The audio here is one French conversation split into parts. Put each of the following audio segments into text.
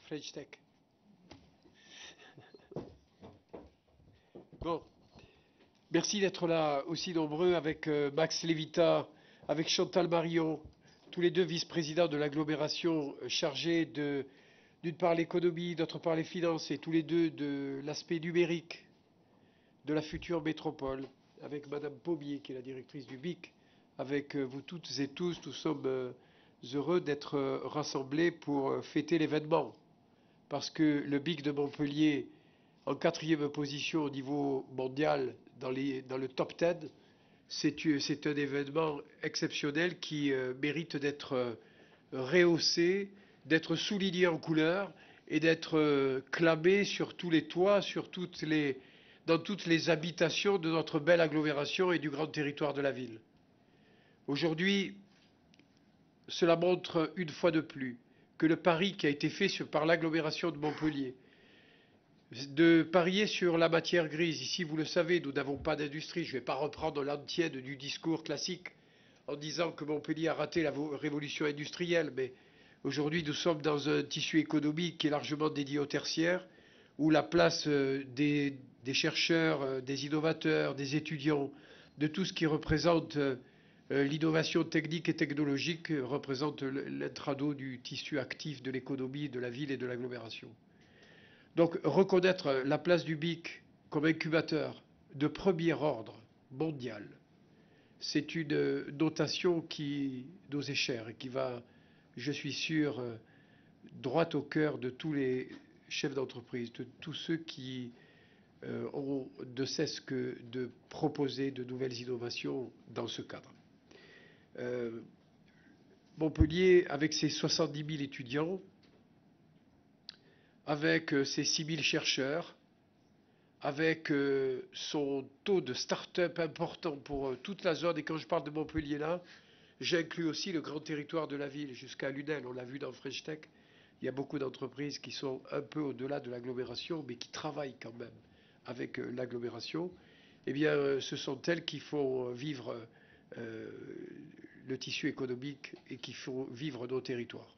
French Tech. Bon, merci d'être là aussi nombreux avec Max Levita, avec Chantal Marion, tous les deux vice-présidents de l'agglomération chargés de, d'une part l'économie, d'autre part les finances, et tous les deux de l'aspect numérique de la future métropole, avec Madame Pommier, qui est la directrice du BIC, avec vous toutes et tous. Nous sommes heureux d'être rassemblés pour fêter l'événement, parce que le BIC de Montpellier, en quatrième position au niveau mondial dans le top 10, c'est un événement exceptionnel qui mérite d'être rehaussé, d'être souligné en couleur et d'être clamé sur tous les toits, dans toutes les habitations de notre belle agglomération et du grand territoire de la ville. Aujourd'hui, cela montre une fois de plus que le pari qui a été fait par l'agglomération de Montpellier, de parier sur la matière grise. Ici, vous le savez, nous n'avons pas d'industrie. Je ne vais pas reprendre l'antienne du discours classique en disant que Montpellier a raté la révolution industrielle, mais aujourd'hui, nous sommes dans un tissu économique qui est largement dédié au tertiaire, où la place des chercheurs, des innovateurs, des étudiants, de tout ce qui représente l'innovation technique et technologique représente l'intrado du tissu actif de l'économie de la ville et de l'agglomération. Donc reconnaître la place du BIC comme incubateur de premier ordre mondial, c'est une notation qui nous est chère et qui va, je suis sûr, droit au cœur de tous les chefs d'entreprise, de tous ceux qui ont de cesse que de proposer de nouvelles innovations dans ce cadre. Montpellier, avec ses 70 000 étudiants, avec ses 6 000 chercheurs, avec son taux de start-up important pour toute la zone. Et quand je parle de Montpellier là, j'inclus aussi le grand territoire de la ville jusqu'à Lunel. On l'a vu dans French Tech. Il y a beaucoup d'entreprises qui sont un peu au-delà de l'agglomération, mais qui travaillent quand même avec l'agglomération. Eh bien, ce sont elles qui font vivre euh, le tissu économique et qui font vivre nos territoires.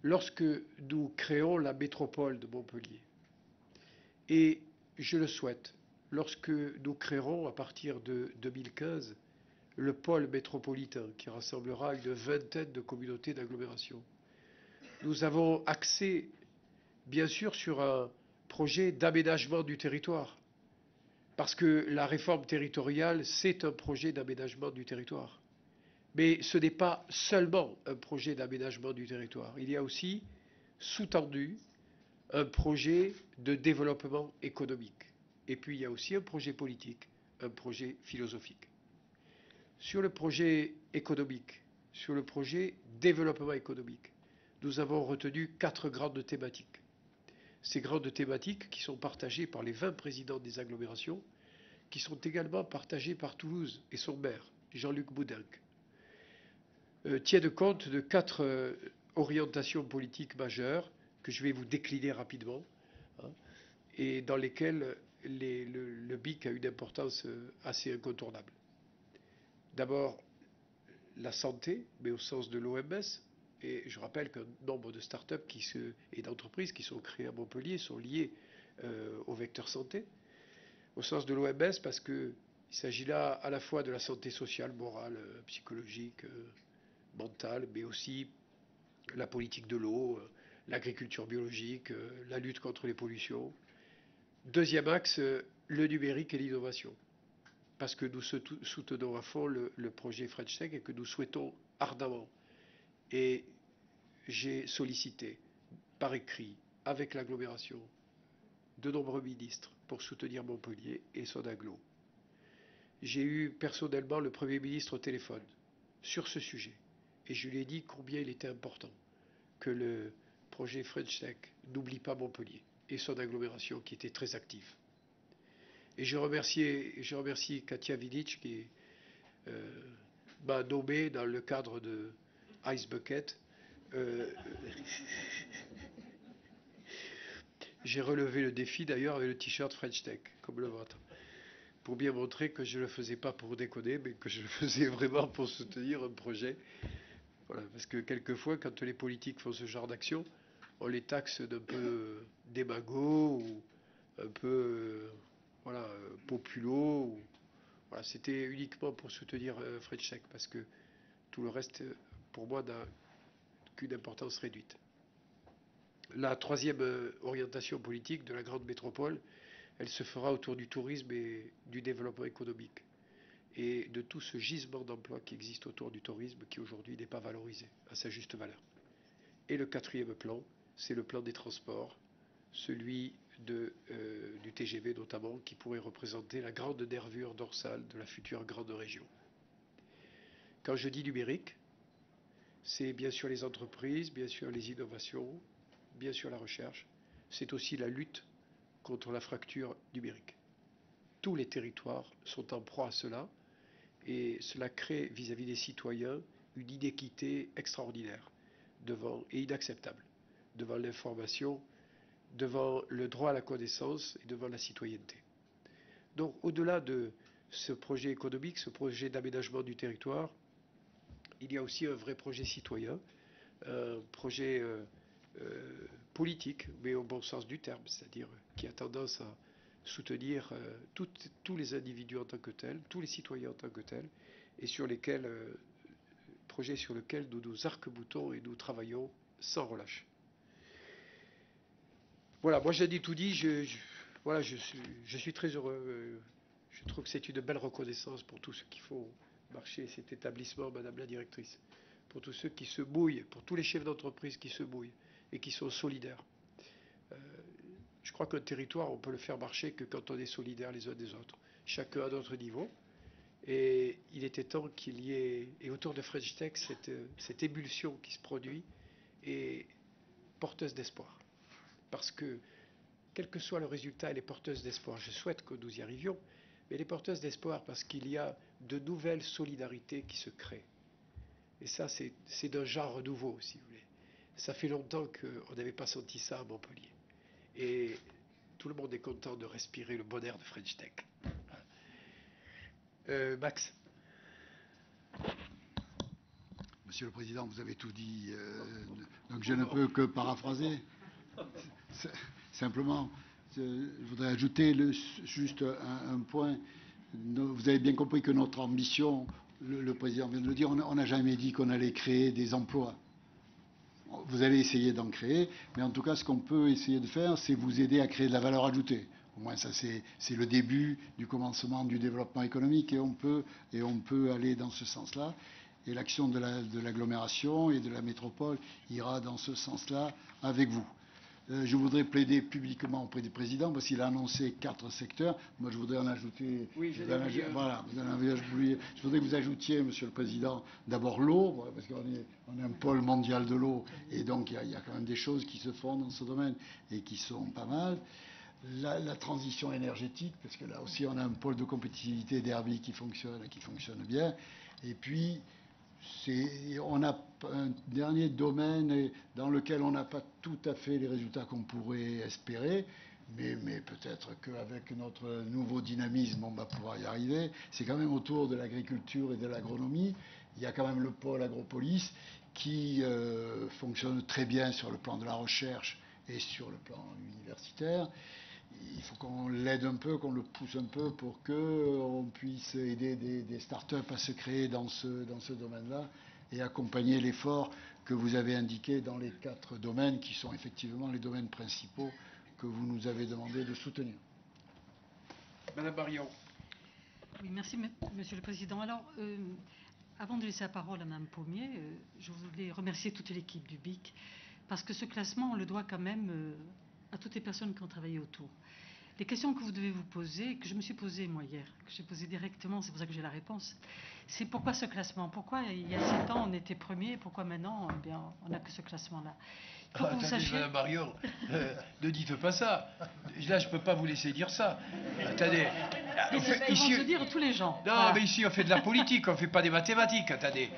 Lorsque nous créons la métropole de Montpellier, et je le souhaite, lorsque nous créerons à partir de 2015 le pôle métropolitain qui rassemblera une vingtaine de communautés d'agglomération, nous avons axé bien sûr sur un projet d'aménagement du territoire. Parce que la réforme territoriale, c'est un projet d'aménagement du territoire. Mais ce n'est pas seulement un projet d'aménagement du territoire. Il y a aussi, sous-tendu, un projet de développement économique. Et puis il y a aussi un projet politique, un projet philosophique. Sur le projet économique, sur le projet développement économique, nous avons retenu 4 grandes thématiques. Ces grandes thématiques qui sont partagées par les 20 présidents des agglomérations, qui sont également partagées par Toulouse et son maire, Jean-Luc Boudinck, tiennent compte de 4 orientations politiques majeures que je vais vous décliner rapidement, hein, et dans lesquelles le BIC a une importance assez incontournable. D'abord, la santé, mais au sens de l'OMS. Et je rappelle qu'un nombre de start-up et d'entreprises qui sont créées à Montpellier sont liées au vecteur santé, au sens de l'OMS, parce qu'il s'agit là à la fois de la santé sociale, morale, psychologique, mentale, mais aussi la politique de l'eau, l'agriculture biologique, la lutte contre les pollutions. Deuxième axe, le numérique et l'innovation. Parce que nous soutenons à fond le projet French Tech et que nous souhaitons ardemment. Et j'ai sollicité par écrit, avec l'agglomération, de nombreux ministres pour soutenir Montpellier et son agglo. J'ai eu personnellement le Premier ministre au téléphone sur ce sujet. Et je lui ai dit combien il était important que le projet French Tech n'oublie pas Montpellier et son agglomération qui était très active. Et je remercie Katia Vidic qui m'a nommé dans le cadre de Ice Bucket. J'ai relevé le défi d'ailleurs avec le t-shirt French Tech, comme le vôtre. pour bien montrer que je ne le faisais pas pour déconner, mais que je le faisais vraiment pour soutenir un projet. Voilà, parce que quelquefois, quand les politiques font ce genre d'action, on les taxe d'un peu démagogues ou un peu voilà, populo. Voilà, c'était uniquement pour soutenir French Tech, parce que tout le reste, pour moi, n'a qu'une importance réduite. La troisième orientation politique de la grande métropole, elle se fera autour du tourisme et du développement économique et de tout ce gisement d'emplois qui existe autour du tourisme qui aujourd'hui n'est pas valorisé à sa juste valeur. Et le quatrième plan, c'est le plan des transports, celui du TGV notamment, qui pourrait représenter la grande nervure dorsale de la future grande région. Quand je dis numérique, c'est bien sûr les entreprises, bien sûr les innovations, bien sûr la recherche, c'est aussi la lutte contre la fracture numérique. Tous les territoires sont en proie à cela, et cela crée vis-à-vis des citoyens une inéquité extraordinaire et inacceptable devant l'information, devant le droit à la connaissance et devant la citoyenneté. Donc au-delà de ce projet économique, ce projet d'aménagement du territoire, il y a aussi un vrai projet citoyen, un projet politique, mais au bon sens du terme, c'est-à-dire qui a tendance à soutenir tous les individus en tant que tels, tous les citoyens en tant que tels, et sur lesquels, projet sur lequel nous nous arc-boutons et nous travaillons sans relâche. Voilà, moi j'ai dit tout dit, voilà, je suis très heureux, je trouve que c'est une belle reconnaissance pour tous ceux qui font marcher cet établissement, Madame la Directrice, pour tous ceux qui se mouillent, pour tous les chefs d'entreprise qui se mouillent et qui sont solidaires. Je crois qu'un territoire, on peut le faire marcher que quand on est solidaires les uns des autres, chacun à notre niveau. Et il était temps qu'il y ait, et autour de French Tech, cette émulsion qui se produit est porteuse d'espoir. Parce que, quel que soit le résultat, elle est porteuse d'espoir. Je souhaite que nous y arrivions, mais elle est porteuse d'espoir parce qu'il y a de nouvelles solidarités qui se créent. Et ça, c'est d'un genre nouveau, si vous voulez. Ça fait longtemps qu'on n'avait pas senti ça à Montpellier. Et tout le monde est content de respirer le bon air de French Tech. Max. Monsieur le Président, vous avez tout dit, donc je ne peux que paraphraser. Simplement, je voudrais ajouter juste un point. Vous avez bien compris que notre ambition, le Président vient de le dire, on n'a jamais dit qu'on allait créer des emplois. Vous allez essayer d'en créer, mais en tout cas, ce qu'on peut essayer de faire, c'est vous aider à créer de la valeur ajoutée. Au moins, ça, c'est le début du commencement du développement économique, et on peut aller dans ce sens-là. Et l'action de l'agglomération et de la métropole ira dans ce sens-là avec vous. Je voudrais plaider publiquement auprès du président, parce qu'il a annoncé 4 secteurs. Moi, je voudrais en ajouter. Oui, voilà, je voudrais que vous ajoutiez, Monsieur le Président, d'abord l'eau, parce qu'on est un pôle mondial de l'eau, et donc il y a quand même des choses qui se font dans ce domaine et qui sont pas mal. La transition énergétique, parce que là aussi, on a un pôle de compétitivité d'Airbus qui fonctionne bien. Et puis, on a un dernier domaine dans lequel on n'a pas tout à fait les résultats qu'on pourrait espérer, mais peut-être qu'avec notre nouveau dynamisme, on va pouvoir y arriver. C'est quand même autour de l'agriculture et de l'agronomie. Il y a quand même le pôle Agropolis qui fonctionne très bien sur le plan de la recherche et sur le plan universitaire. Il faut qu'on l'aide un peu, qu'on le pousse un peu pour qu'on puisse aider des start-up à se créer dans ce domaine-là et accompagner l'effort que vous avez indiqué dans les 4 domaines qui sont effectivement les domaines principaux que vous nous avez demandé de soutenir. Madame Marion. Oui, merci, Monsieur le Président. Alors, avant de laisser la parole à Mme Pommier, je voulais remercier toute l'équipe du BIC, parce que ce classement, on le doit quand même à toutes les personnes qui ont travaillé autour. Les questions que vous devez vous poser, que je me suis posées moi hier, que j'ai posées directement, c'est pour ça que j'ai la réponse, c'est pourquoi ce classement? Pourquoi il y a 7 ans on était premier, pourquoi maintenant eh bien, on n'a que ce classement-là? Il faut que vous sachiez... Madame Marion, ne dites pas ça. Là, je ne peux pas vous laisser dire ça. Attendez. Ils vont se dire tous les gens. Non, voilà. Mais ici, on fait de la politique, on ne fait pas des mathématiques. Attendez.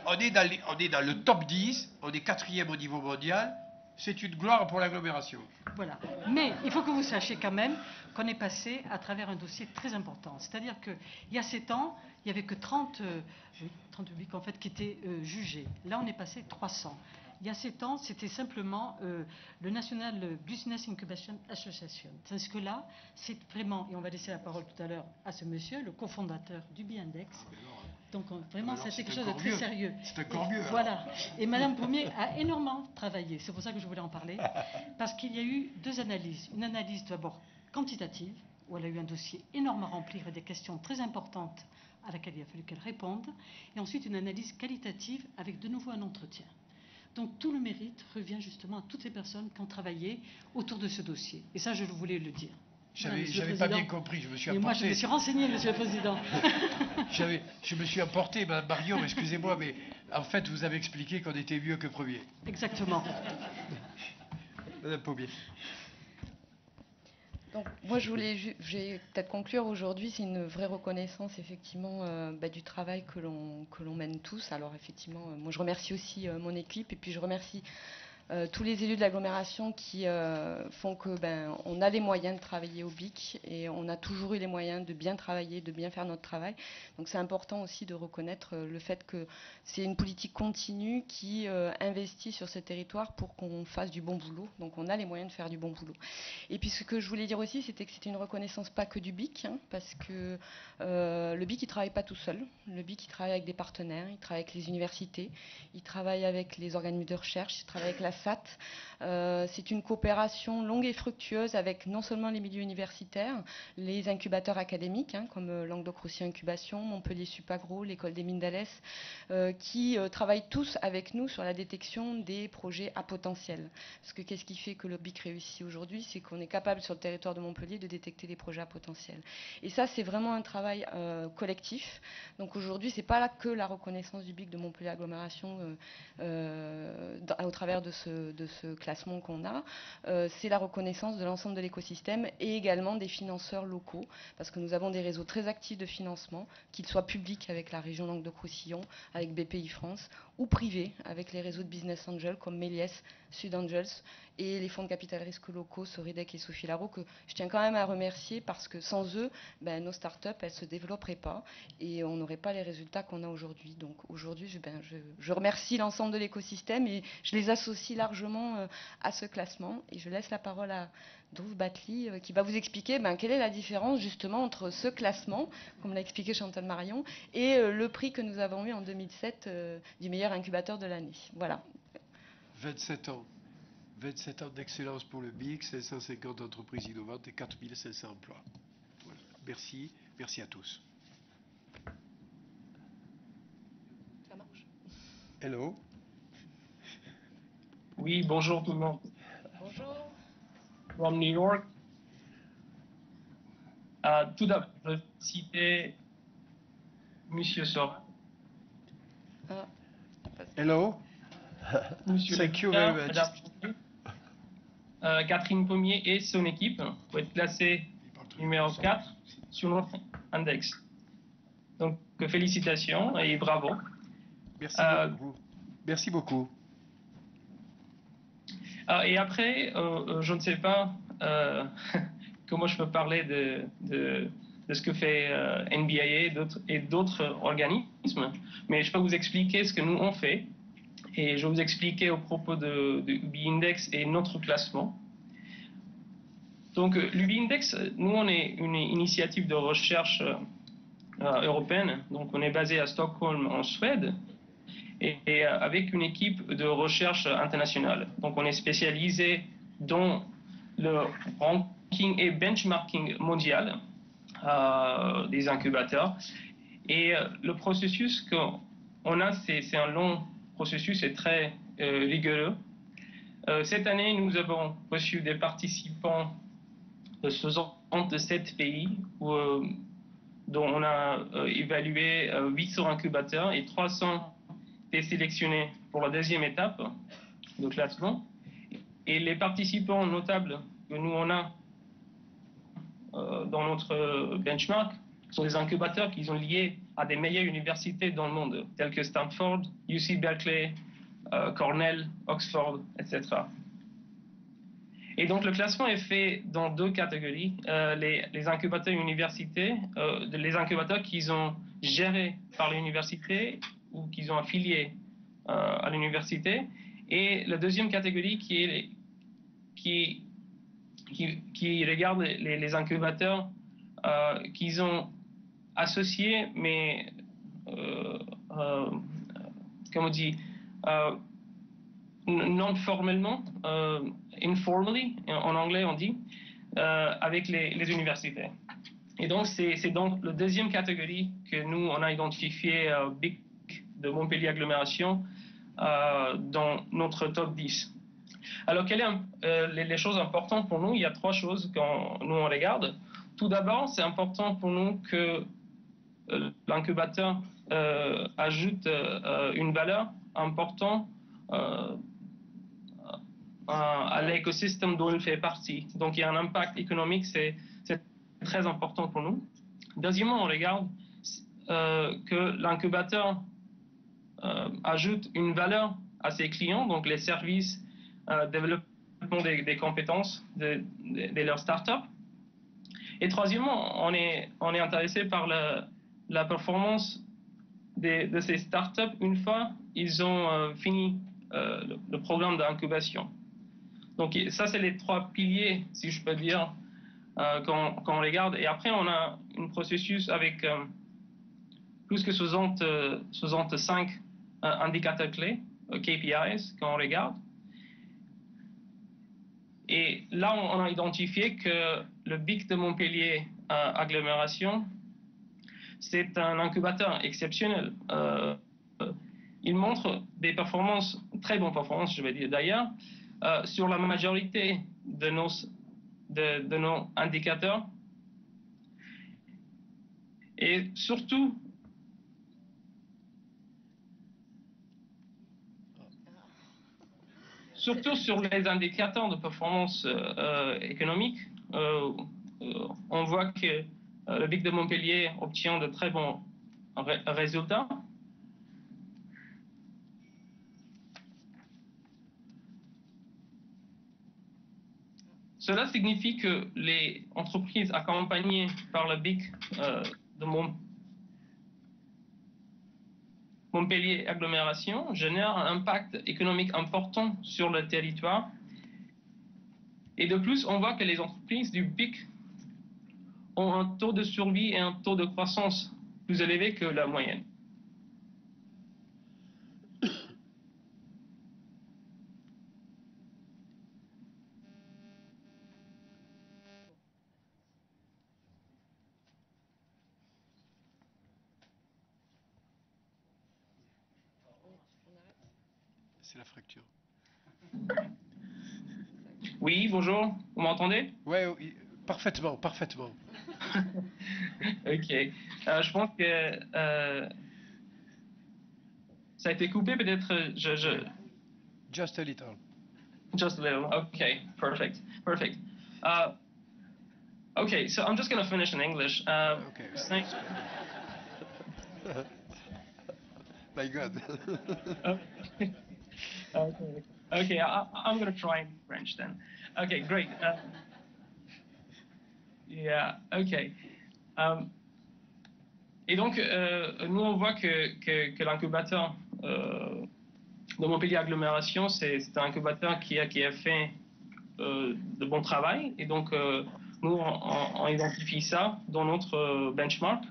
On est dans le top 10, on est 4e au niveau mondial. c'est une gloire pour l'agglomération. Voilà. Mais il faut que vous sachiez quand même qu'on est passé à travers un dossier très important. C'est-à-dire qu'il y a 7 ans, il n'y avait que 30 publics en fait, qui étaient jugés. Là, on est passé 300. Il y a 7 ans, c'était simplement le National Business Incubation Association. Tandis que là, c'est vraiment, et on va laisser la parole tout à l'heure à ce monsieur, le cofondateur du B-Index. Donc vraiment, c'est quelque chose de très sérieux. C'est encore mieux. Voilà. Et Madame Pommier a énormément travaillé. C'est pour ça que je voulais en parler. Parce qu'il y a eu 2 analyses. Une analyse d'abord quantitative, où elle a eu un dossier énorme à remplir et des questions très importantes à laquelle il a fallu qu'elle réponde. Et ensuite une analyse qualitative avec de nouveau un entretien. Donc tout le mérite revient justement à toutes les personnes qui ont travaillé autour de ce dossier. Et ça, je voulais le dire. J'avais pas bien compris, je me suis emporté. Moi, je me suis renseigné, Monsieur le Président. Je me suis emporté, Madame Marion, excusez-moi, mais en fait, vous avez expliqué qu'on était mieux que premier. Exactement. Madame Pommier. Donc, moi, je vais peut-être conclure aujourd'hui, c'est une vraie reconnaissance, effectivement, du travail que l'on mène tous. Alors, effectivement, moi, je remercie aussi mon équipe, et puis je remercie tous les élus de l'agglomération qui font que on a les moyens de travailler au BIC et on a toujours eu les moyens de bien travailler, de bien faire notre travail. Donc c'est important aussi de reconnaître le fait que c'est une politique continue qui investit sur ce territoire pour qu'on fasse du bon boulot. Donc on a les moyens de faire du bon boulot. Et puis ce que je voulais dire aussi, c'était que c'était une reconnaissance pas que du BIC, parce que le BIC il travaille pas tout seul. Le BIC il travaille avec des partenaires, il travaille avec les universités, il travaille avec les organismes de recherche, il travaille avec la SAT. C'est une coopération longue et fructueuse avec non seulement les milieux universitaires, les incubateurs académiques, comme Languedoc-Roussillon Incubation, Montpellier Supagro, l'école des mines d'Alès, qui travaillent tous avec nous sur la détection des projets à potentiel. Parce que qu'est-ce qui fait que le BIC réussit aujourd'hui? C'est qu'on est capable sur le territoire de Montpellier de détecter des projets à potentiel. Et ça, c'est vraiment un travail collectif. Donc aujourd'hui, c'est pas là que la reconnaissance du BIC de Montpellier Agglomération au travers de ce classement qu'on a, c'est la reconnaissance de l'ensemble de l'écosystème et également des financeurs locaux, parce que nous avons des réseaux très actifs de financement, qu'ils soient publics avec la région Languedoc-Roussillon, avec BPI France, ou privés avec les réseaux de business angels comme Méliès, Sud Angels et les fonds de capital risque locaux, Soridec et Sophie Laro, que je tiens quand même à remercier parce que sans eux, nos startups, elles ne se développeraient pas et on n'aurait pas les résultats qu'on a aujourd'hui. Donc aujourd'hui, je remercie l'ensemble de l'écosystème et je les associe largement à ce classement. Et je laisse la parole à Dhruv Batli qui va vous expliquer quelle est la différence justement entre ce classement, comme l'a expliqué Chantal Marion, et le prix que nous avons eu en 2007 du meilleur incubateur de l'année. Voilà. 27 ans. 27 ans d'excellence pour le BIC, 550 entreprises innovantes et 4500 emplois. Voilà. Merci. Merci à tous. Ça marche. Hello. Oui, bonjour tout le monde. Bonjour. From New York. Tout d'abord, je vais citer Monsieur Sorin. Hello. Monsieur Thank you very much. Madame Catherine Pommier et son équipe pour être classée numéro 4 sur notre index. Donc, félicitations et bravo. Merci beaucoup. Merci beaucoup. Et après, je ne sais pas comment je peux parler de ce que fait NBIA et d'autres organismes, mais je peux vous expliquer ce que nous on fait. Et je vais vous expliquer au propos du B-Index et notre classement. Donc, le B-Index, nous, on est une initiative de recherche européenne. Donc, on est basé à Stockholm, en Suède, et avec une équipe de recherche internationale. Donc, on est spécialisé dans le ranking et benchmarking mondial des incubateurs. Et le processus qu'on a, c'est un long processus est très rigoureux. Cette année, nous avons reçu des participants de 67 pays dont on a évalué 800 incubateurs et 300 étaient sélectionnés pour la deuxième étape de classement. Et les participants notables que nous on a dans notre benchmark sont des incubateurs qui sont liés à des meilleures universités dans le monde, telles que Stanford, UC Berkeley, Cornell, Oxford, etc. Et donc le classement est fait dans deux catégories. Les incubateurs universités, les incubateurs qu'ils ont gérés par l'université ou qu'ils ont affiliés à l'université. Et la deuxième catégorie qui regarde les incubateurs qu'ils ont associés, mais comme on dit, non formellement, informally, en anglais on dit, avec les universités. Et donc c'est dans la deuxième catégorie que nous on a identifié BIC de Montpellier Agglomération dans notre top 10. Alors quelles sont les choses importantes pour nous? Il y a trois choses quand nous on regarde. Tout d'abord, c'est important pour nous que l'incubateur ajoute une valeur importante à l'écosystème dont il fait partie. Donc il y a un impact économique, c'est très important pour nous. Deuxièmement, on regarde que l'incubateur ajoute une valeur à ses clients, donc les services, développement des compétences de leur start-up. Et troisièmement, on est intéressé par la performance de ces startups une fois ils ont fini le programme d'incubation. Donc ça, c'est les trois piliers, si je peux dire, quand on regarde. Et après, on a un processus avec plus que 65 indicateurs clés, KPIs, quand on regarde. Et là, on a identifié que le BIC de Montpellier Agglomération, c'est un incubateur exceptionnel. Il montre des performances, très bonnes performances, je vais dire d'ailleurs, sur la majorité de nos indicateurs. Et surtout, sur les indicateurs de performance économique, on voit que le BIC de Montpellier obtient de très bons résultats. Cela signifie que les entreprises accompagnées par le BIC de Montpellier Agglomération génèrent un impact économique important sur le territoire. Et de plus, on voit que les entreprises du BIC ont un taux de survie et un taux de croissance plus élevé que la moyenne. C'est la fracture. Oui, bonjour, vous m'entendez? Ouais, oui, parfaitement, parfaitement. Ok. Je pense que ça a été coupé, peut-être. Just a little. Just a little. Okay, perfect. Okay, so I'm just going to finish in English. Okay. My God. Okay, I'm going to try in French then. Okay, great. Yeah, okay. Et donc, nous, on voit que l'incubateur de Montpellier Agglomération, c'est un incubateur qui a fait de bon travail. Et donc, nous, on identifie ça dans notre benchmark.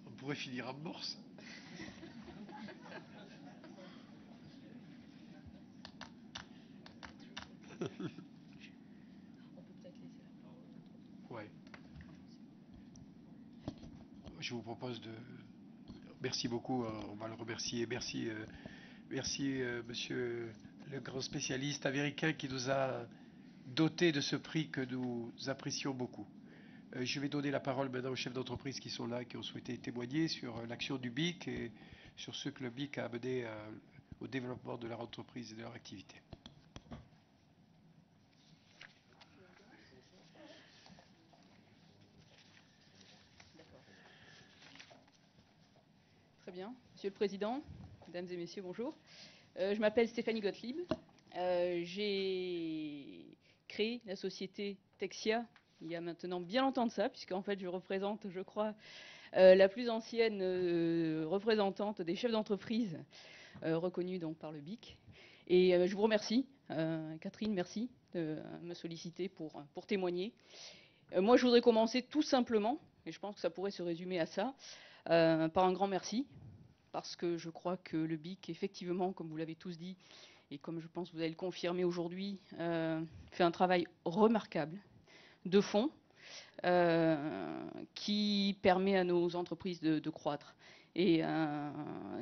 On pourrait finir en morse. Ouais. Je vous propose de... Merci beaucoup, on va le remercier. Merci monsieur le grand spécialiste américain qui nous a dotés de ce prix que nous apprécions beaucoup. Je vais donner la parole maintenant aux chefs d'entreprise qui sont là, qui ont souhaité témoigner sur l'action du BIC et sur ce que le BIC a amené au développement de leur entreprise et de leur activité. Très bien. Monsieur le Président, Mesdames et Messieurs, bonjour. Je m'appelle Stéphanie Gottlieb. J'ai créé la société Texia il y a maintenant bien longtemps de ça, puisqu'en fait je représente, je crois, la plus ancienne représentante des chefs d'entreprise reconnus donc par le BIC. Et je vous remercie, Catherine, merci de me solliciter pour témoigner. Moi, je voudrais commencer tout simplement, et je pense que ça pourrait se résumer à ça, par un grand merci, parce que je crois que le BIC, effectivement, comme vous l'avez tous dit, et comme je pense que vous allez le confirmer aujourd'hui, fait un travail remarquable de fond qui permet à nos entreprises de croître et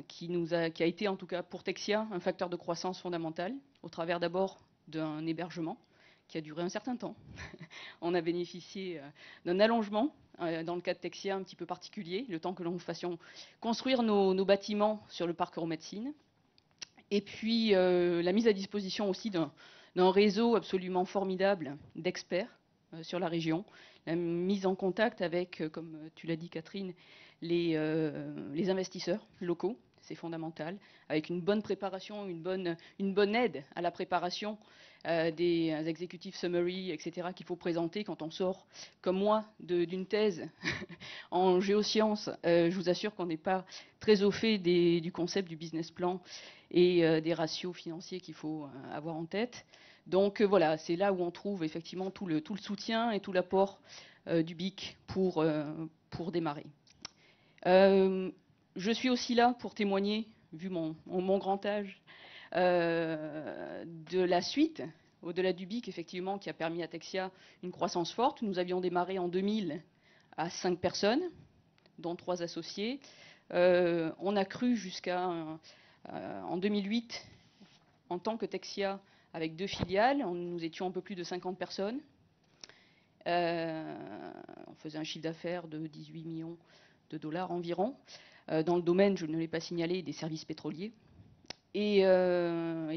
qui a été en tout cas pour Texia un facteur de croissance fondamental au travers d'abord d'un hébergement qui a duré un certain temps. On a bénéficié d'un allongement dans le cas de Texia un petit peu particulier, le temps que nous fassions construire nos bâtiments sur le parc Euromédecine. Et puis la mise à disposition aussi d'un réseau absolument formidable d'experts sur la région, la mise en contact avec, comme tu l'as dit Catherine, les investisseurs locaux, c'est fondamental, avec une bonne préparation, une bonne aide à la préparation des executive summary, etc., qu'il faut présenter quand on sort, comme moi, d'une thèse en géosciences. Je vous assure qu'on n'est pas très au fait du concept du business plan et des ratios financiers qu'il faut avoir en tête. Donc voilà, c'est là où on trouve effectivement tout le soutien et tout l'apport du BIC pour démarrer. Je suis aussi là pour témoigner, vu mon grand âge, de la suite, au-delà du BIC, effectivement, qui a permis à Texia une croissance forte. Nous avions démarré en 2000 à 5 personnes, dont 3 associés. On a cru jusqu'à, en 2008, en tant que Texia, avec 2 filiales, nous étions un peu plus de 50 personnes. On faisait un chiffre d'affaires de 18 millions de dollars environ. Dans le domaine, je ne l'ai pas signalé, des services pétroliers et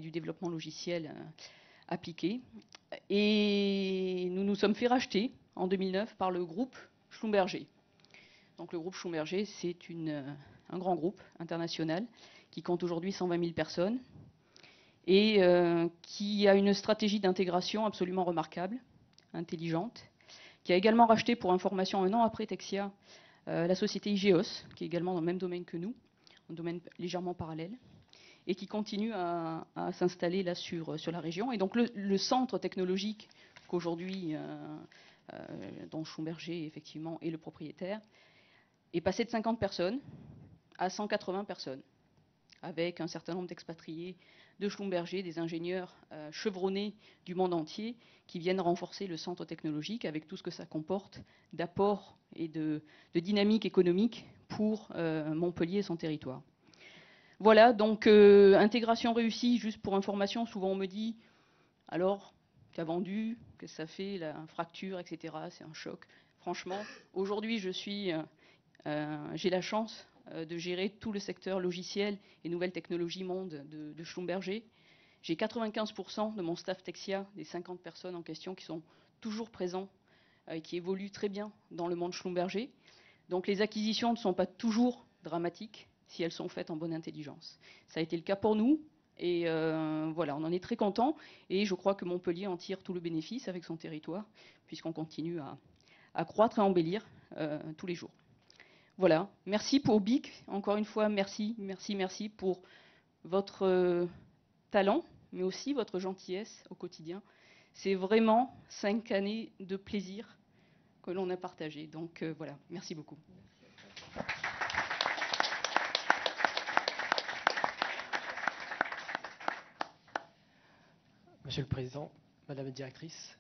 du développement logiciel appliqué. Et nous nous sommes fait racheter en 2009 par le groupe Schlumberger. Donc le groupe Schlumberger, c'est un grand groupe international qui compte aujourd'hui 120 000 personnes et qui a une stratégie d'intégration absolument remarquable, intelligente, qui a également racheté, pour information, 1 an après Texia, la société IGEOS, qui est également dans le même domaine que nous, un domaine légèrement parallèle, et qui continue à s'installer là sur la région. Et donc le centre technologique qu'aujourd'hui, dont Schlumberger effectivement est le propriétaire, est passé de 50 personnes à 180 personnes, avec un certain nombre d'expatriés de Schlumberger, des ingénieurs chevronnés du monde entier, qui viennent renforcer le centre technologique avec tout ce que ça comporte d'apport et de dynamique économique pour Montpellier et son territoire. Voilà, donc intégration réussie, juste pour information, souvent on me dit, alors, tu as vendu, qu'est-ce que ça fait, la fracture, etc., c'est un choc. Franchement, aujourd'hui, j'ai la chance de gérer tout le secteur logiciel et nouvelles technologies monde de Schlumberger. J'ai 95% de mon staff Texia, des 50 personnes en question, qui sont toujours présents et qui évoluent très bien dans le monde Schlumberger. Donc les acquisitions ne sont pas toujours dramatiques si elles sont faites en bonne intelligence. Ça a été le cas pour nous et voilà, on en est très content et je crois que Montpellier en tire tout le bénéfice avec son territoire puisqu'on continue à croître et à embellir tous les jours. Voilà, merci pour BIC, encore une fois, merci pour votre talent, mais aussi votre gentillesse au quotidien. C'est vraiment 5 années de plaisir que l'on a partagé. Donc voilà, merci beaucoup. Monsieur le Président, Madame la Directrice,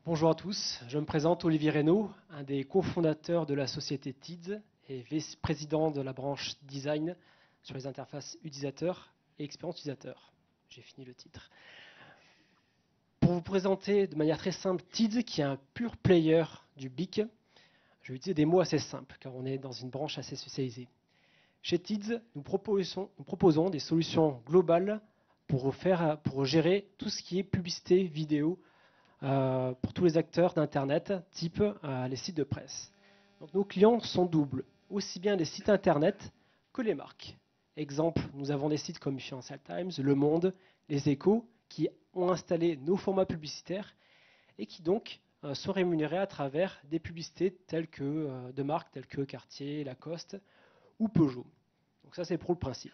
bonjour à tous. Je me présente Olivier Reynaud, un des cofondateurs de la société TIDS et vice-président de la branche design sur les interfaces utilisateurs et expérience utilisateur. J'ai fini le titre. pour vous présenter de manière très simple Tids, qui est un pur player du BIC, je vais utiliser des mots assez simples, car on est dans une branche assez spécialisée. Chez Tids, nous proposons des solutions globales pour gérer tout ce qui est publicité vidéo pour tous les acteurs d'Internet, type les sites de presse. Donc, nos clients sont doubles, aussi bien les sites Internet que les marques. Exemple, nous avons des sites comme Financial Times, Le Monde, Les Échos, qui ont installé nos formats publicitaires et qui donc sont rémunérés à travers des publicités de marques telles que Cartier, Lacoste ou Peugeot. Donc ça, c'est pour le principe.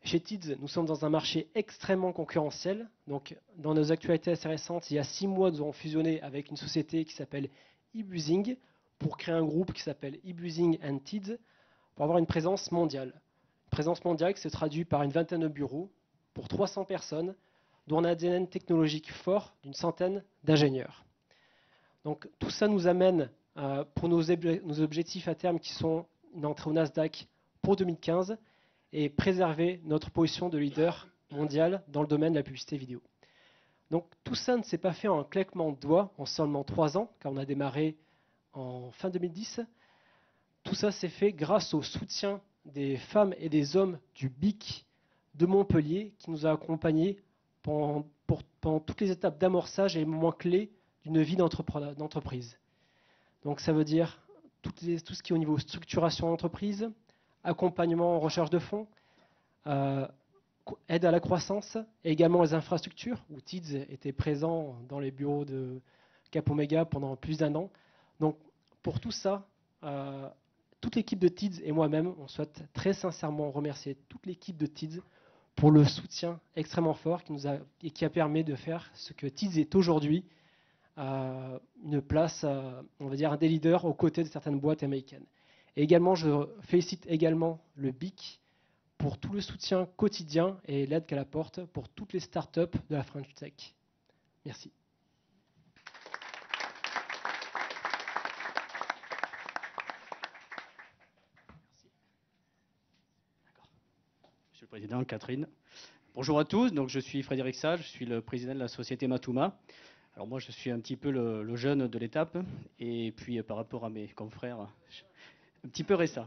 Chez Tids, nous sommes dans un marché extrêmement concurrentiel. Donc, dans nos actualités assez récentes, il y a 6 mois, nous avons fusionné avec une société qui s'appelle eBuzzing pour créer un groupe qui s'appelle eBuzzing and Tids pour avoir une présence mondiale. Une présence mondiale qui se traduit par une vingtaine de bureaux pour 300 personnes, dont un ADN technologique fort d'une centaine d'ingénieurs. Donc, tout ça nous amène pour nos objectifs à terme qui sont une entrée au Nasdaq pour 2015 et préserver notre position de leader mondial dans le domaine de la publicité vidéo. Donc tout ça ne s'est pas fait en un claquement de doigts en seulement 3 ans, car on a démarré en fin 2010. Tout ça s'est fait grâce au soutien des femmes et des hommes du BIC de Montpellier qui nous a accompagnés pendant toutes les étapes d'amorçage et les moments clés d'une vie d'entreprise. Donc ça veut dire tout ce qui est au niveau structuration d'entreprise, accompagnement en recherche de fonds, aide à la croissance et également les infrastructures, où Tids était présent dans les bureaux de Cap Omega pendant plus d'1 an. Donc pour tout ça, toute l'équipe de Tids et moi-même, on souhaite très sincèrement remercier toute l'équipe de Tids pour le soutien extrêmement fort qui a permis de faire ce que Tids est aujourd'hui, une place, on va dire, un des leaders aux côtés de certaines boîtes américaines. Et également, je félicite également le BIC pour tout le soutien quotidien et l'aide qu'elle apporte pour toutes les startups de la French Tech. Merci. Monsieur le Président, Catherine. Bonjour à tous, donc je suis Frédéric Sage, je suis le président de la société Matouma. Alors moi, je suis un petit peu le jeune de l'étape, et puis par rapport à mes confrères, un petit peu récent.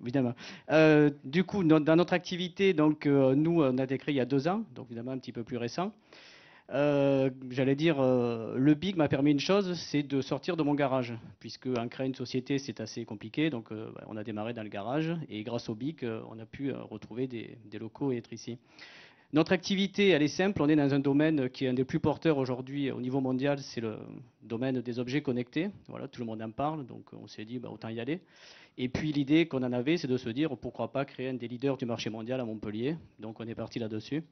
Évidemment. Du coup, dans notre activité, donc, nous, on a été créé il y a 2 ans, donc évidemment un petit peu plus récent. J'allais dire, le BIC m'a permis une chose, c'est de sortir de mon garage, puisque en créant une société, c'est assez compliqué, donc on a démarré dans le garage, et grâce au BIC, on a pu retrouver des locaux et être ici. Notre activité, elle est simple, on est dans un domaine qui est un des plus porteurs aujourd'hui au niveau mondial, c'est le domaine des objets connectés. Voilà, tout le monde en parle, donc on s'est dit autant y aller. Et puis l'idée qu'on en avait, c'est de se dire pourquoi pas créer un des leaders du marché mondial à Montpellier. Donc on est parti là-dessus.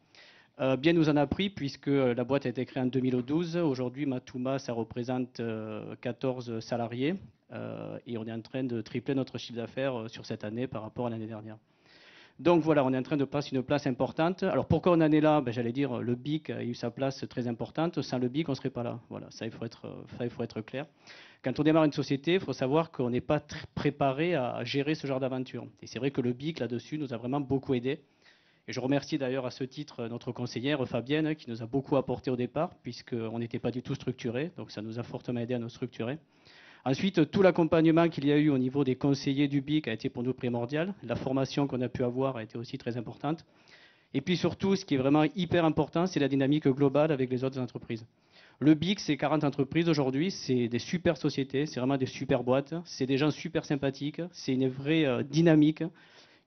Bien nous en a pris puisque la boîte a été créée en 2012. Aujourd'hui, Matouma, ça représente 14 salariés et on est en train de tripler notre chiffre d'affaires sur cette année par rapport à l'année dernière. Donc voilà, on est en train de passer une place importante. Alors pourquoi on en est là? J'allais dire, le BIC a eu sa place très importante. Sans le BIC, on ne serait pas là. Voilà, ça il faut être clair. Quand on démarre une société, il faut savoir qu'on n'est pas préparé à gérer ce genre d'aventure. Et c'est vrai que le BIC, là-dessus, nous a vraiment beaucoup aidé. Et je remercie d'ailleurs à ce titre notre conseillère Fabienne qui nous a beaucoup apporté au départ, puisqu'on n'était pas du tout structuré. Donc ça nous a fortement aidé à nous structurer. Ensuite, tout l'accompagnement qu'il y a eu au niveau des conseillers du BIC a été pour nous primordial. La formation qu'on a pu avoir a été aussi très importante. Et puis surtout, ce qui est vraiment hyper important, c'est la dynamique globale avec les autres entreprises. Le BIC, c'est 40 entreprises aujourd'hui, c'est des super sociétés, c'est vraiment des super boîtes, c'est des gens super sympathiques, c'est une vraie dynamique,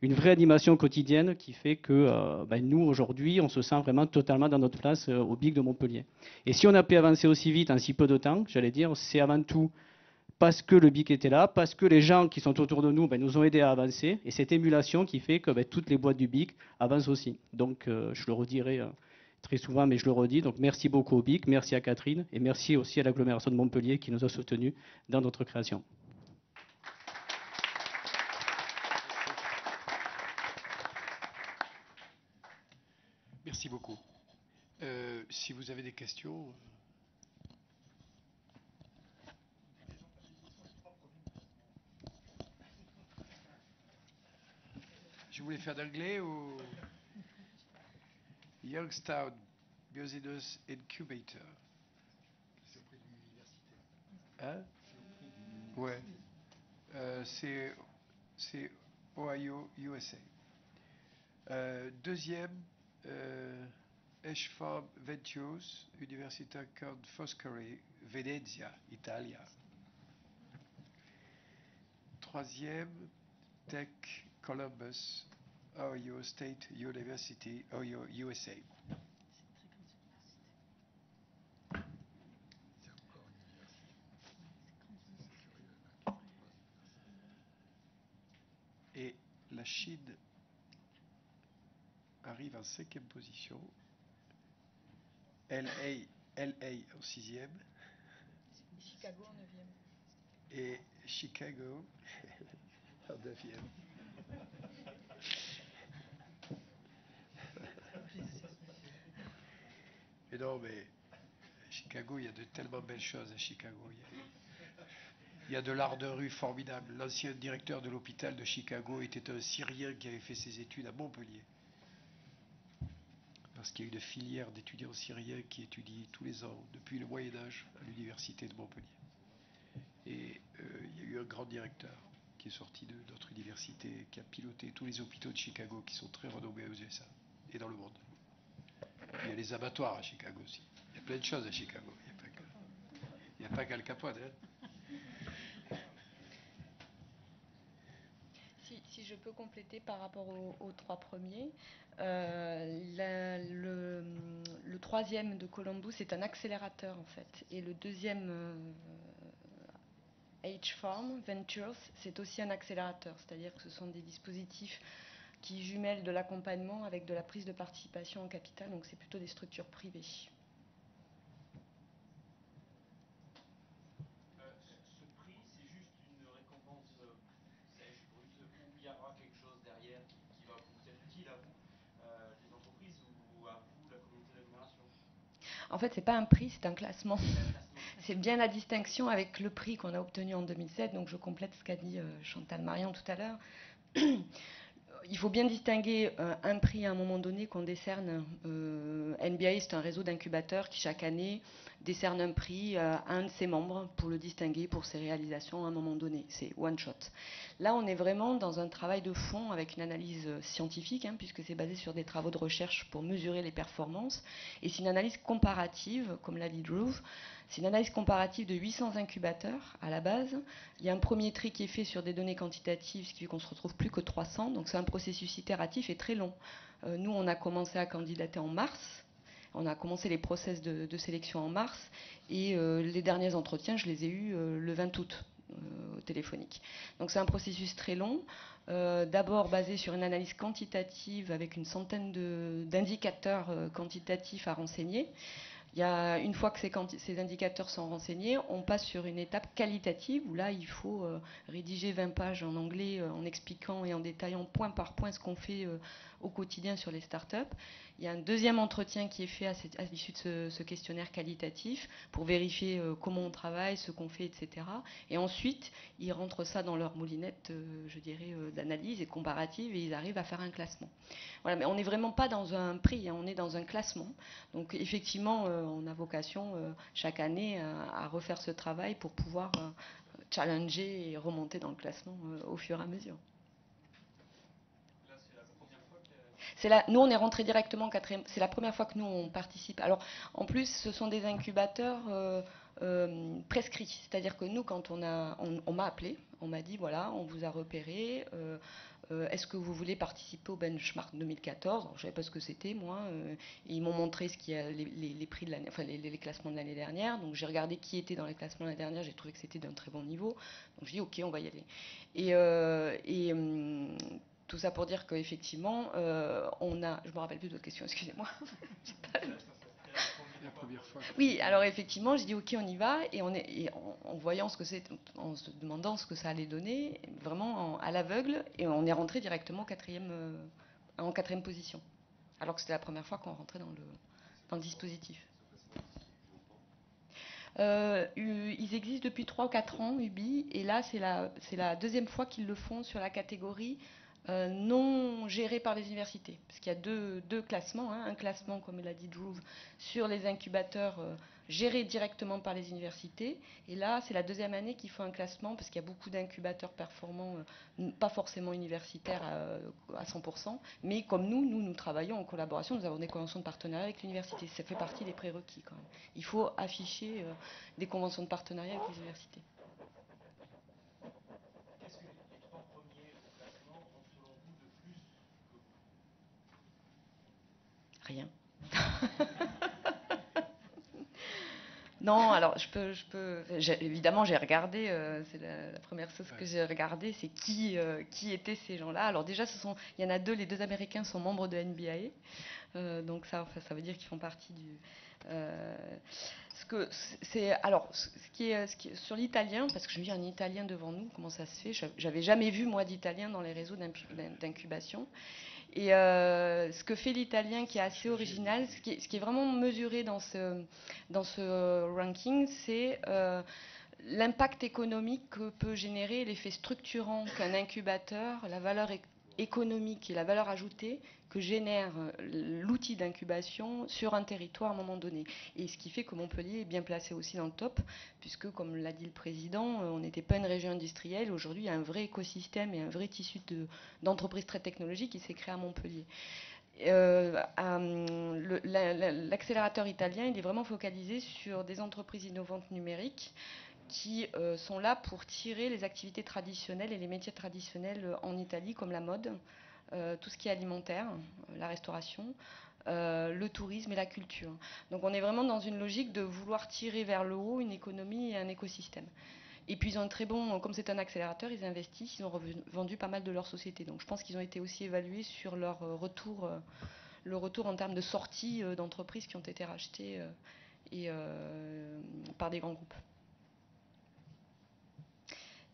une vraie animation quotidienne qui fait que nous, aujourd'hui, on se sent vraiment totalement dans notre place au BIC de Montpellier. Et si on a pu avancer aussi vite en si peu de temps, j'allais dire, c'est avant tout parce que le BIC était là, parce que les gens qui sont autour de nous nous ont aidés à avancer, et cette émulation qui fait que toutes les boîtes du BIC avancent aussi. Donc je le redirai très souvent, mais je le redis, donc merci beaucoup au BIC, merci à Catherine, et merci aussi à l'agglomération de Montpellier qui nous a soutenus dans notre création. Merci beaucoup. Si vous avez des questions... Je voulais faire d'anglais ou... Youngstown Business Incubator. C'est auprès de l'université. Hein? C'est auprès du... Ouais. C'est Ohio, USA. Deuxième, Farm Ventures, Università Can Foscari, Venezia, Italia. Troisième, Tech Columbus, Ohio State University, Ohio, USA. C'est encore une université. C'est curieux, Et la Chine arrive en 5e position. LA en 6e. Chicago en 9e. Et Chicago en 9e. Mais non, mais Chicago, il y a de tellement belles choses à Chicago. Il y a de l'art de rue formidable. L'ancien directeur de l'hôpital de Chicago était un Syrien qui avait fait ses études à Montpellier. Parce qu'il y a une filière d'étudiants syriens qui étudient tous les ans, depuis le Moyen-Âge, à l'université de Montpellier. Et il y a eu un grand directeur qui est sorti de notre université, qui a piloté tous les hôpitaux de Chicago qui sont très renommés aux USA et dans le monde. Il y a les abattoirs à Chicago aussi. Il y a plein de choses à Chicago. Il n'y a pas qu'Al Capone. Hein. Si je peux compléter par rapport aux trois premiers, le troisième de Columbus est un accélérateur en fait. Et le deuxième, H-Farm Ventures, c'est aussi un accélérateur. C'est-à-dire que ce sont des dispositifs qui jumellent de l'accompagnement avec de la prise de participation en capital. Donc c'est plutôt des structures privées. Ce prix, c'est juste une récompense sèche, brute, ou il y aura quelque chose derrière qui va vous être utile à vous, les entreprises, ou à vous, la communauté d'agglomération? En fait, ce n'est pas un prix, c'est un classement. C'est bien la distinction avec le prix qu'on a obtenu en 2007. Donc je complète ce qu'a dit Chantal Marion tout à l'heure. Il faut bien distinguer un prix à un moment donné qu'on décerne. NBA, c'est un réseau d'incubateurs qui chaque année décerne un prix à un de ses membres pour le distinguer pour ses réalisations à un moment donné. C'est one shot. Là, on est vraiment dans un travail de fond avec une analyse scientifique, hein, puisque c'est basé sur des travaux de recherche pour mesurer les performances. Et c'est une analyse comparative, comme l'a dit Drew. C'est une analyse comparative de 800 incubateurs à la base. Il y a un premier tri qui est fait sur des données quantitatives, ce qui fait qu'on ne se retrouve plus que 300. Donc c'est un processus itératif et très long. Nous, on a commencé à candidater en mars. On a commencé les process de sélection en mars. Et les derniers entretiens, je les ai eus le 20 août au téléphonique. Donc c'est un processus très long. D'abord basé sur une analyse quantitative avec une centaine d'indicateurs quantitatifs à renseigner. Une fois que ces indicateurs sont renseignés, on passe sur une étape qualitative où là, il faut rédiger 20 pages en anglais en expliquant et en détaillant point par point ce qu'on fait au quotidien sur les startups. Il y a un deuxième entretien qui est fait à l'issue de ce questionnaire qualitatif pour vérifier comment on travaille, ce qu'on fait, etc. Et ensuite, ils rentrent ça dans leur moulinette, je dirais, d'analyse et comparative et ils arrivent à faire un classement. Voilà, mais on n'est vraiment pas dans un prix, hein, on est dans un classement. Donc effectivement, on a vocation chaque année à refaire ce travail pour pouvoir challenger et remonter dans le classement au fur et à mesure. Là, c'est la première fois que... Nous, on est rentré directement en quatrième. C'est la première fois que nous, on participe. Alors, en plus, ce sont des incubateurs prescrits. C'est-à-dire que nous, quand on m'a appelé, on m'a dit, voilà, on vous a repéré. Est-ce que vous voulez participer au benchmark 2014 ? Alors, je ne savais pas ce que c'était, moi. Ils m'ont montré les prix de l'année, enfin les classements de l'année dernière. Donc j'ai regardé qui était dans les classements de l'année dernière. J'ai trouvé que c'était d'un très bon niveau. Donc je dis ok, on va y aller. Et tout ça pour dire qu'effectivement, on a. Je me rappelle plus de votre question. Excusez-moi. La première fois. Oui, alors effectivement, j'ai dit ok, on y va, et en voyant ce que c'est, en se demandant ce que ça allait donner, vraiment à l'aveugle, et on est rentré directement en quatrième position, alors que c'était la première fois qu'on rentrait dans le dispositif. Ils existent depuis 3 ou 4 ans, UBI, et là c'est la deuxième fois qu'ils le font sur la catégorie non gérés par les universités. Parce qu'il y a deux classements, hein. Un classement, comme l'a dit Drew, sur les incubateurs gérés directement par les universités. Et là, c'est la deuxième année qu'il faut un classement, parce qu'il y a beaucoup d'incubateurs performants, pas forcément universitaires à 100%, mais comme nous travaillons en collaboration, nous avons des conventions de partenariat avec l'université. Ça fait partie des prérequis quand même. Il faut afficher des conventions de partenariat avec les universités. Qu'est-ce que les trois premiers au classement ont selon vous de plus que vous? Rien. Non, alors évidemment j'ai regardé, c'est la première chose que j'ai regardé, c'est qui étaient ces gens-là. Alors déjà, il y en a deux, les deux Américains sont membres de NBIA, donc ça veut dire qu'ils font partie du. Sur l'italien, parce que je me dis un italien devant nous, comment ça se fait? J'avais jamais vu moi d'italien dans les réseaux d'incubation. Et ce que fait l'italien qui est assez original, ce qui est vraiment mesuré dans ce ranking, c'est l'impact économique que peut générer, l'effet structurant qu'un incubateur, la valeur économique et la valeur ajoutée que génère l'outil d'incubation sur un territoire à un moment donné. Et ce qui fait que Montpellier est bien placé aussi dans le top, puisque, comme l'a dit le président, on n'était pas une région industrielle. Aujourd'hui, il y a un vrai écosystème et un vrai tissu d'entreprises très technologiques qui s'est créé à Montpellier. L'accélérateur italien, il est vraiment focalisé sur des entreprises innovantes numériques qui sont là pour tirer les activités traditionnelles et les métiers traditionnels en Italie, comme la mode, tout ce qui est alimentaire, la restauration, le tourisme et la culture. Donc on est vraiment dans une logique de vouloir tirer vers le haut une économie et un écosystème. Et puis ils ont un très bon, comme c'est un accélérateur, ils investissent, ils ont vendu pas mal de leurs sociétés. Donc je pense qu'ils ont été aussi évalués sur leur retour, le retour en termes de sortie d'entreprises qui ont été rachetées par des grands groupes.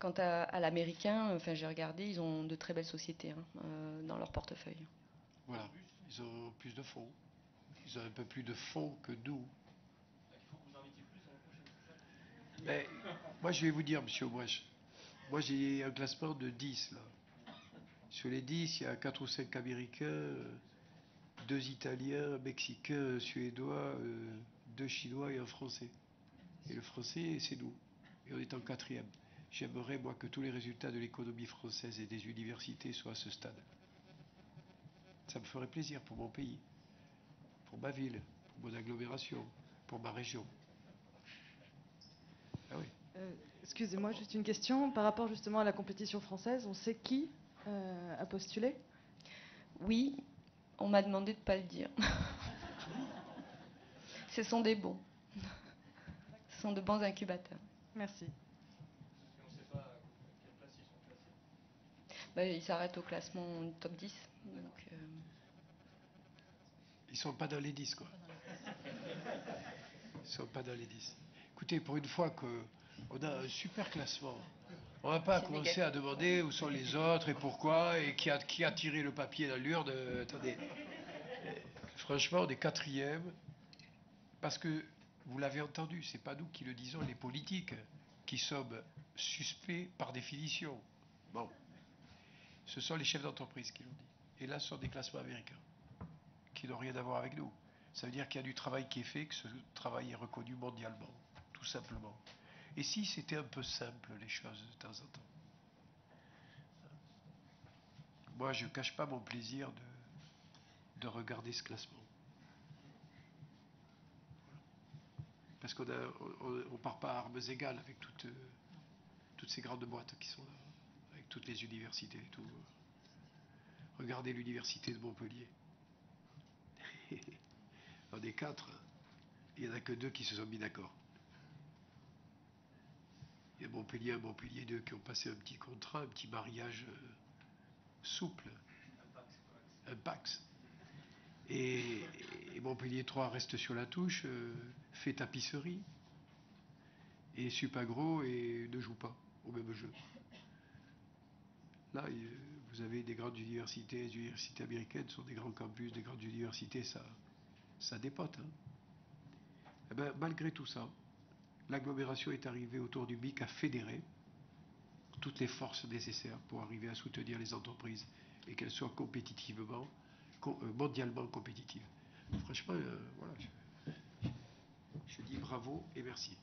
Quant à l'américain, j'ai regardé, ils ont de très belles sociétés dans leur portefeuille. Voilà, ils ont plus de fonds. Ils ont un peu plus de fonds que nous. Il faut que vous invitiez plus à la prochaine. Mais moi, je vais vous dire, monsieur Aubrecht, moi j'ai un classement de 10 là. Sur les 10, il y a 4 ou 5 Américains, 2 Italiens, un Mexicain, un Suédois, 2 Chinois et un Français. Et le Français, c'est nous. Et on est en 4e. J'aimerais, moi, que tous les résultats de l'économie française et des universités soient à ce stade. Ça me ferait plaisir pour mon pays, pour ma ville, pour mon agglomération, pour ma région. Ah oui. Excusez-moi, juste une question. Par rapport justement à la compétition française, on sait qui a postulé? Oui, on m'a demandé de ne pas le dire. Ce sont des bons. Ce sont de bons incubateurs. Merci. On ne sait pas à quelle place ils sont classés. Ils s'arrêtent au classement top 10. Donc, Ils sont pas dans les 10, quoi. Ils sont pas dans les 10. Écoutez, pour une fois qu'on a un super classement, on va pas commencer à demander où sont les autres et pourquoi et qui a tiré le papier dans l'urne. Attendez. Franchement, on est 4e parce que, vous l'avez entendu, c'est pas nous qui le disons, les politiques qui sommes suspects par définition. Bon. Ce sont les chefs d'entreprise qui l'ont dit. Et là, ce sont des classements américains qui n'ont rien à voir avec nous. Ça veut dire qu'il y a du travail qui est fait, que ce travail est reconnu mondialement, tout simplement. Et si c'était un peu simple, les choses, de temps en temps? Moi, je ne cache pas mon plaisir de regarder ce classement. Parce qu'on ne part pas à armes égales avec toutes ces grandes boîtes qui sont là, avec toutes les universités et tout. Regardez l'université de Montpellier. On est 4, il n'y en a que 2 qui se sont mis d'accord. Il y a Montpellier 1, Montpellier 2 qui ont passé un petit contrat, un petit mariage souple. Un PAX. Et Montpellier 3 reste sur la touche, fait tapisserie. Et Supagro ne joue pas au même jeu. Là, vous avez des grandes universités, les universités américaines sont des grands campus, des grandes universités, ça dépote. Hein. Eh ben, malgré tout ça, l'agglomération est arrivée autour du BIC à fédérer toutes les forces nécessaires pour arriver à soutenir les entreprises et qu'elle soit mondialement compétitive. Franchement, voilà, je dis bravo et merci.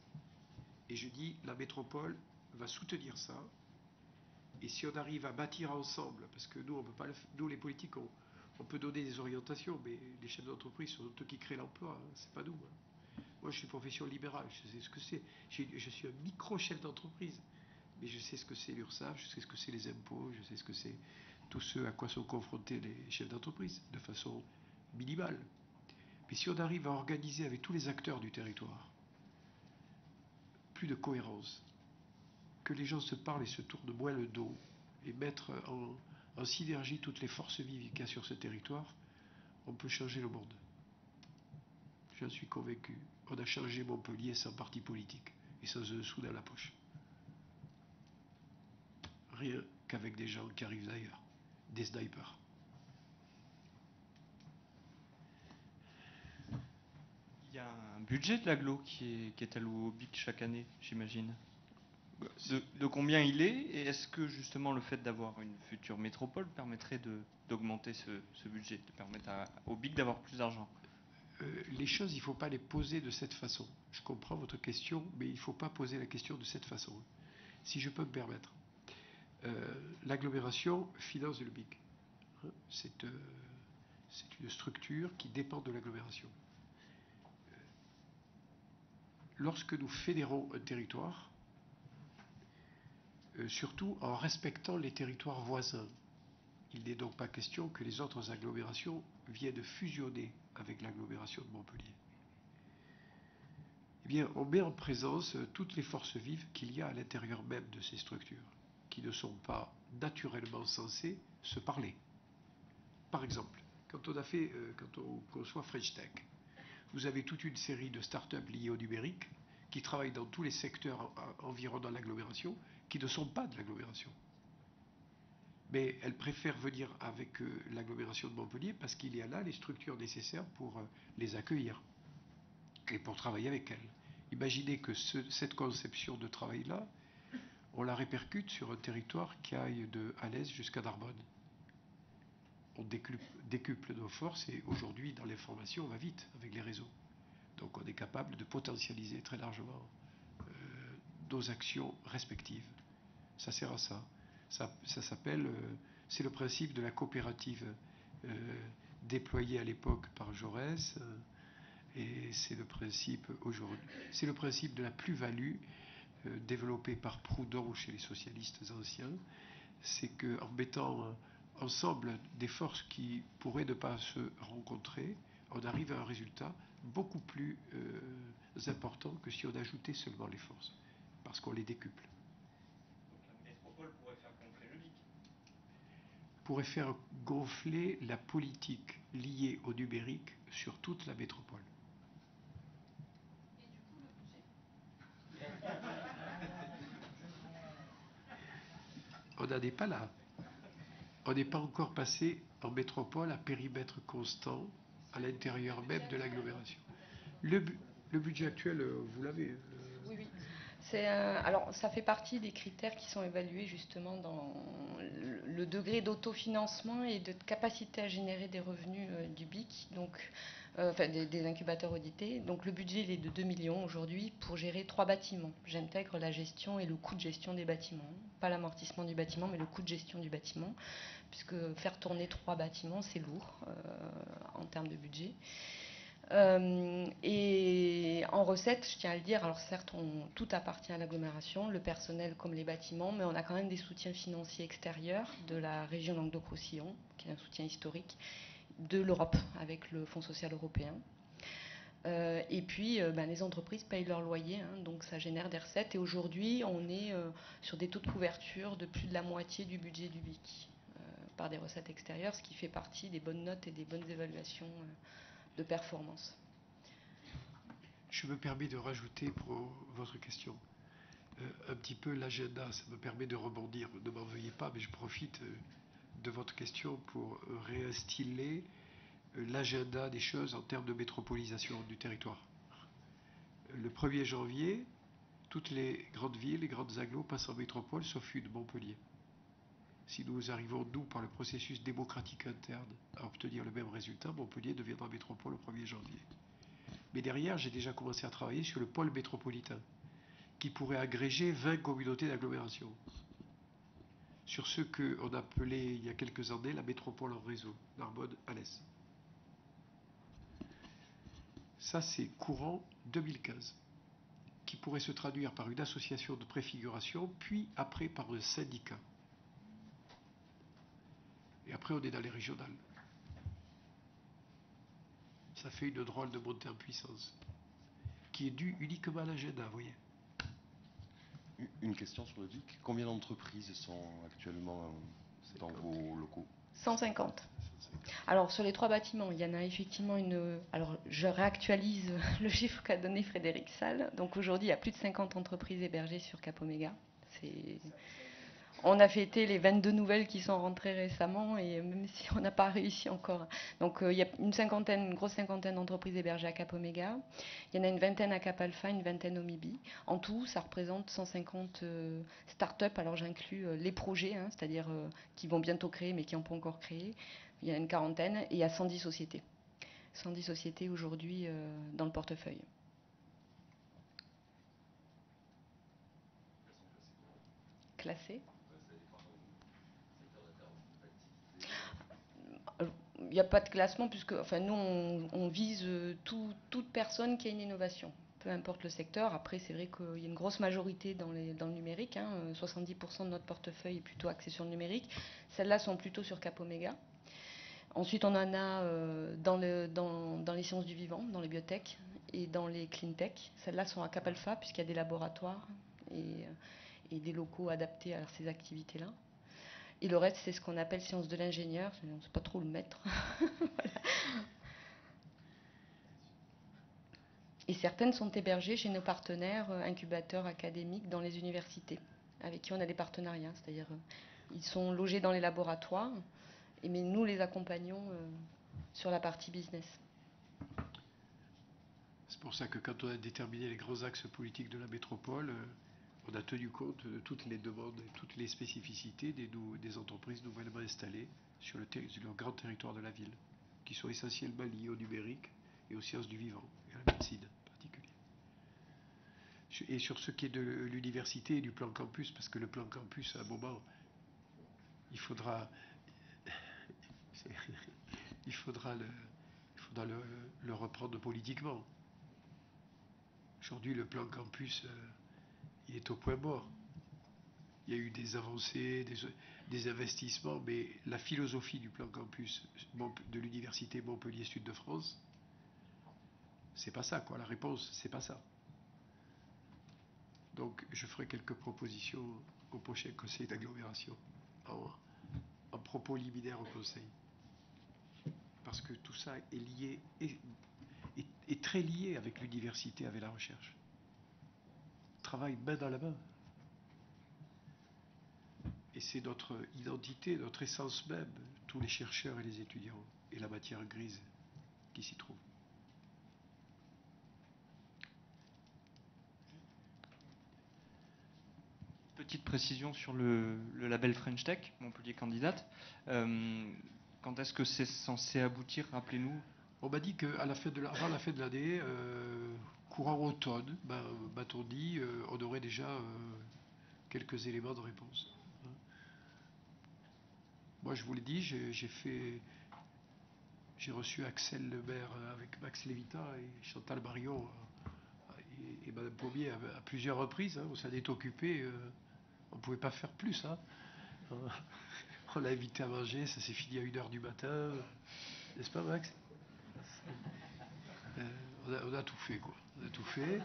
Et je dis, la métropole va soutenir ça. Et si on arrive à bâtir ensemble, parce que nous, on peut pas, nous les politiques, on peut donner des orientations, mais les chefs d'entreprise sont eux qui créent l'emploi, hein, c'est pas nous. Hein. Moi, je suis profession libérale, je sais ce que c'est. Je suis un micro-chef d'entreprise, mais je sais ce que c'est l'URSSAF, je sais ce que c'est les impôts, je sais ce que c'est tout ce à quoi sont confrontés les chefs d'entreprise, de façon minimale. Mais si on arrive à organiser avec tous les acteurs du territoire plus de cohérence, que les gens se parlent et se tournent moins le dos, et mettre en synergie toutes les forces vives qu'il y a sur ce territoire, on peut changer le monde. J'en suis convaincu. On a changé Montpellier sans parti politique et sans un sou dans la poche. Rien qu'avec des gens qui arrivent d'ailleurs, des snipers. Il y a un budget de l'agglo qui est alloué au BIC chaque année, j'imagine. De combien il est, et est-ce que justement le fait d'avoir une future métropole permettrait d'augmenter ce budget, de permettre au BIC d'avoir plus d'argent? Les choses, il ne faut pas les poser de cette façon. Je comprends votre question, mais il ne faut pas poser la question de cette façon. Si je peux me permettre. L'agglomération finance le BIC. C'est une structure qui dépend de l'agglomération. Lorsque nous fédérons un territoire, surtout en respectant les territoires voisins, il n'est donc pas question que les autres agglomérations viennent fusionner avec l'agglomération de Montpellier. Eh bien, on met en présence toutes les forces vives qu'il y a à l'intérieur même de ces structures, qui ne sont pas naturellement censées se parler. Par exemple, quand on conçoit French Tech, vous avez toute une série de start-up liées au numérique qui travaillent dans tous les secteurs environnant l'agglomération, qui ne sont pas de l'agglomération. Mais elles préfèrent venir avec l'agglomération de Montpellier parce qu'il y a là les structures nécessaires pour les accueillir et pour travailler avec elles. Imaginez que cette conception de travail-là, on la répercute sur un territoire qui aille de Alès jusqu'à Narbonne. On décuple nos forces et aujourd'hui, dans l'information, on va vite avec les réseaux. Donc on est capable de potentialiser très largement nos actions respectives. Ça sert à ça. Ça s'appelle, c'est le principe de la coopérative déployée à l'époque par Jaurès, et c'est le principe aujourd'hui. C'est le principe de la plus-value développé par Proudhon chez les socialistes anciens. C'est qu'en mettant ensemble des forces qui pourraient ne pas se rencontrer, on arrive à un résultat beaucoup plus important que si on ajoutait seulement les forces, parce qu'on les décuple. Pourrait faire gonfler la politique liée au numérique sur toute la métropole. Et du coup, le budget ? On n'en est pas là. On n'est pas encore passé en métropole à périmètre constant à l'intérieur même de l'agglomération. Le budget actuel, vous l'avez Oui. Alors, ça fait partie des critères qui sont évalués justement dans le degré d'autofinancement et de capacité à générer des revenus du BIC, donc, des incubateurs audités. Donc le budget il est de 2 millions aujourd'hui pour gérer 3 bâtiments. J'intègre la gestion et le coût de gestion des bâtiments. Pas l'amortissement du bâtiment, mais le coût de gestion du bâtiment, puisque faire tourner 3 bâtiments, c'est lourd en termes de budget. Et en recette, je tiens à le dire, alors certes, tout appartient à l'agglomération, le personnel comme les bâtiments, mais on a quand même des soutiens financiers extérieurs de la région Languedoc-Roussillon, qui est un soutien historique, de l'Europe, avec le Fonds social européen. Et puis, les entreprises payent leur loyer, donc ça génère des recettes. Et aujourd'hui, on est sur des taux de couverture de plus de la moitié du budget du BIC par des recettes extérieures, ce qui fait partie des bonnes notes et des bonnes évaluations de performance. Je me permets de rajouter pour votre question un petit peu l'agenda. Ça me permet de rebondir. Ne m'en veuillez pas, mais je profite de votre question pour réinstiller l'agenda des choses en termes de métropolisation du territoire. Le 1er janvier, toutes les grandes villes, les grandes agglos passent en métropole, sauf une, Montpellier. si nous arrivons, nous, par le processus démocratique interne, à obtenir le même résultat, Montpellier deviendra métropole au 1er janvier. Mais derrière, j'ai déjà commencé à travailler sur le pôle métropolitain, qui pourrait agréger 20 communautés d'agglomération, sur ce qu'on appelait il y a quelques années la métropole en réseau, Narbonne-Alès. Ça, c'est courant 2015, qui pourrait se traduire par une association de préfiguration, puis après par un syndicat. Et après, on est dans les régionales. Ça fait une drôle de montée en puissance, qui est due uniquement à l'agenda, vous voyez. Une question sur le BIC. Combien d'entreprises sont actuellement dans vos locaux? 150. Alors, sur les 3 bâtiments, il y en a effectivement une... Alors, je réactualise le chiffre qu'a donné Frédéric Salle. Donc, aujourd'hui, il y a plus de 50 entreprises hébergées sur Cap Oméga. On a fêté les 22 nouvelles qui sont rentrées récemment, et même si on n'a pas réussi encore. Donc, il y a une grosse cinquantaine d'entreprises hébergées à Cap Oméga. Il y en a une vingtaine à Cap Alpha, une vingtaine au MIBI. En tout, ça représente 150 start-up. Alors, j'inclus les projets, c'est-à-dire qui vont bientôt créer, mais qui n'ont pas encore créé. Il y en a une quarantaine, et il y a 110 sociétés. 110 sociétés aujourd'hui dans le portefeuille. Classées. Il n'y a pas de classement, puisque nous, on vise toute personne qui a une innovation, peu importe le secteur. Après, c'est vrai qu'il y a une grosse majorité dans le numérique. 70% de notre portefeuille est plutôt axé sur le numérique. Celles-là sont plutôt sur Cap Oméga. Ensuite, on en a dans les sciences du vivant, dans les biotech et dans les clean tech. Celles-là sont à Cap Alpha, puisqu'il y a des laboratoires et des locaux adaptés à ces activités-là. Et le reste, c'est ce qu'on appelle sciences de l'ingénieur. On ne sait pas trop le mettre. Voilà. Et certaines sont hébergées chez nos partenaires incubateurs académiques dans les universités, avec qui on a des partenariats. C'est-à-dire, ils sont logés dans les laboratoires, mais nous les accompagnons sur la partie business. C'est pour ça que quand on a déterminé les grands axes politiques de la métropole, on a tenu compte de toutes les demandes et toutes les spécificités des entreprises nouvellement installées sur le grand territoire de la ville, qui sont essentiellement liées au numérique et aux sciences du vivant, et à la médecine en particulier. Et sur ce qui est de l'université et du plan campus, parce que le plan campus, à un moment, il faudra le reprendre politiquement. Aujourd'hui, le plan campus... il est au point mort. Il y a eu des avancées, des investissements, mais la philosophie du plan campus de l'université Montpellier Sud de France, c'est pas ça, quoi. La réponse, c'est pas ça. Donc, je ferai quelques propositions au prochain conseil d'agglomération, en propos liminaire au conseil. Parce que tout ça est lié, est très lié avec l'université, avec la recherche. Travaille main dans la main. Et c'est notre identité, notre essence même, tous les chercheurs et les étudiants, et la matière grise qui s'y trouve. Petite précision sur le label French Tech, Montpellier Candidate. Quand est-ce que c'est censé aboutir? Rappelez-nous. On m'a dit qu'avant la fin de l'année, courant automne, m'a-t-on dit, on aurait déjà quelques éléments de réponse. Moi, je vous l'ai dit, j'ai reçu Axel Le Maire avec Max Lévita et Chantal Marion et Madame Pommier à plusieurs reprises. On s'en est occupé, on ne pouvait pas faire plus. On l'a invité à manger, ça s'est fini à 1h du matin. N'est-ce pas, Max? On a tout fait, quoi. On a tout fait.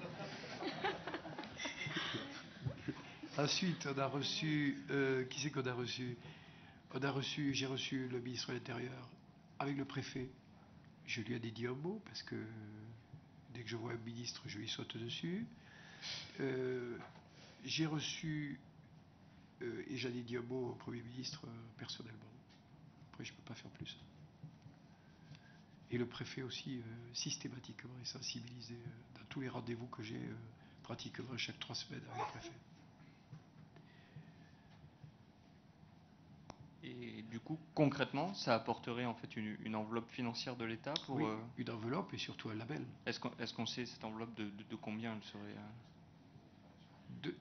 Ensuite, on a reçu... qui c'est qu'on a reçu? J'ai reçu le ministre de l'Intérieur avec le préfet. Je lui ai dit un mot, parce que dès que je vois un ministre, je lui saute dessus. J'ai reçu... et j'en ai dit un mot au Premier ministre personnellement. Après, je ne peux pas faire plus. Et le préfet aussi, systématiquement, est sensibilisé dans tous les rendez-vous que j'ai, pratiquement chaque 3 semaines avec le préfet. Et du coup, concrètement, ça apporterait en fait une enveloppe financière de l'État pour. Oui, une enveloppe et surtout un label. Est-ce qu'on sait cette enveloppe de combien elle serait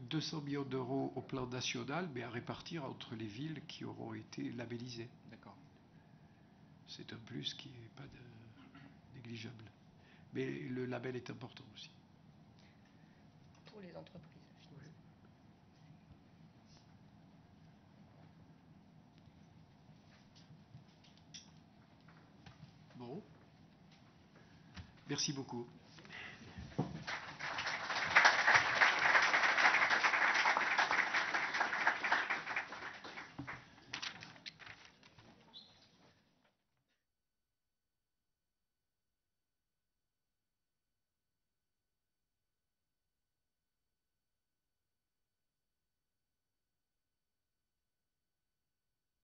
200 millions d'euros au plan national, mais à répartir entre les villes qui auront été labellisées. D'accord. C'est un plus qui n'est pas négligeable. Mais le label est important aussi. Pour les entreprises. Bon. Merci beaucoup.